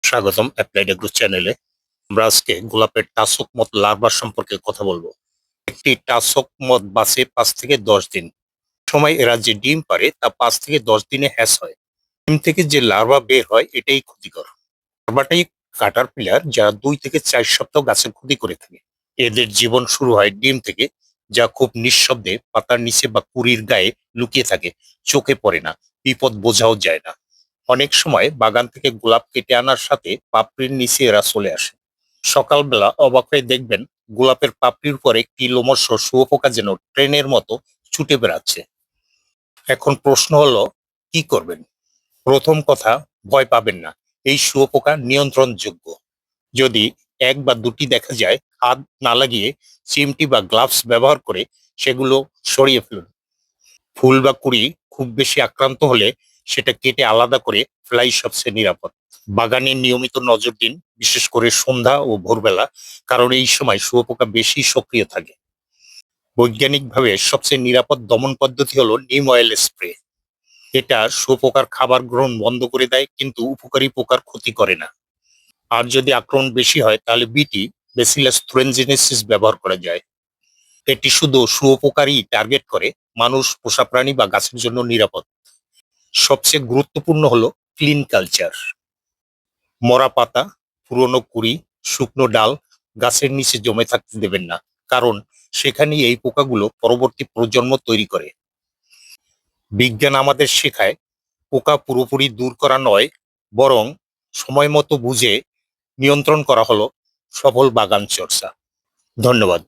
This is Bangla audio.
স্বাগতম অ্যাপ্লাইড এগ্রো চ্যানেলে। আমরা আজকে গোলাপের টাসক মত লার্ভা সম্পর্কে কথা বলবো। একটি টাসক মত বাসে 5 থেকে 10 দিন সময় এরা যে ডিম পারে তা 5 থেকে 10 দিনে হ্যাস হয়। ডিম থেকে যে লার্ভা বের হয় এটাই ক্ষতিকর। লার্ভাটাই কাটারপিলার যারা 2 থেকে 4 সপ্তাহ গাছের ক্ষতি করে থাকে। এদের জীবন শুরু হয় ডিম থেকে, যা খুব নিঃশব্দে পাতার নিচে বা কুড়ির গায়ে লুকিয়ে থাকে, চোখে পড়ে না, বিপদ বোঝাও যায় না। অনেক সময় বাগান থেকে গোলাপ কেটে আনার সাথে পাপড়ির নিচে এরা চলে আসে। সকালবেলা অবাক হয়ে দেখবেন গোলাপের পাপড়ির উপর একটি লোমশ শুঁয়োপোকা যেন ট্রেনের মতো ছুটে বেড়াচ্ছে। এখন প্রশ্ন হলো, কি করবেন? প্রথম কথা, ভয় পাবেন না। এই শুঁয়োপোকা নিয়ন্ত্রণযোগ্য। যদি এক বা দুটি দেখা যায়, হাত না লাগিয়ে চিমটি বা গ্লাভস ব্যবহার করে সেগুলো সরিয়ে ফেলুন। ফুল বা কুড়ি খুব বেশি আক্রান্ত হলে সেটা কেটে আলাদা করে ফেলাই সবচেয়ে নিরাপদ। বাগানে নিয়মিত নজর দিন, বিশেষ করে সন্ধ্যা ও ভোরবেলা, কারণ এই সময় শুঁয়োপোকা বেশি সক্রিয় থাকে। বৈজ্ঞানিকভাবে সবচেয়ে নিরাপদ দমন পদ্ধতি হলো নিম অয়েল স্প্রে। এটা শুঁয়োপোকার খাবার গ্রহণ বন্ধ করে দেয়, কিন্তু উপকারী পোকার ক্ষতি করে না। আর যদি আক্রমণ বেশি হয় তাহলে বিটি, বেসিলাস থুরেনজেনেসিস ব্যবহার করা যায়। এটি শুধু শুঁয়োপোকারই টার্গেট করে, মানুষ, পোষা প্রাণী বা গাছের জন্য নিরাপদ। সবচেয়ে গুরুত্বপূর্ণ হলো ক্লিন কালচার। মরা পাতা, পুরনো কুড়ি, শুকনো ডাল গাছের নিচে জমে থাকতে দেবেন না, কারণ সেখানেই এই পোকাগুলো পরবর্তী প্রজন্ম তৈরি করে। বিজ্ঞান আমাদের শেখায় পোকা পুরোপুরি দূর করা নয়, বরং সময় মতো বুঝে নিয়ন্ত্রণ করা হলো সফল বাগান চর্চা। ধন্যবাদ।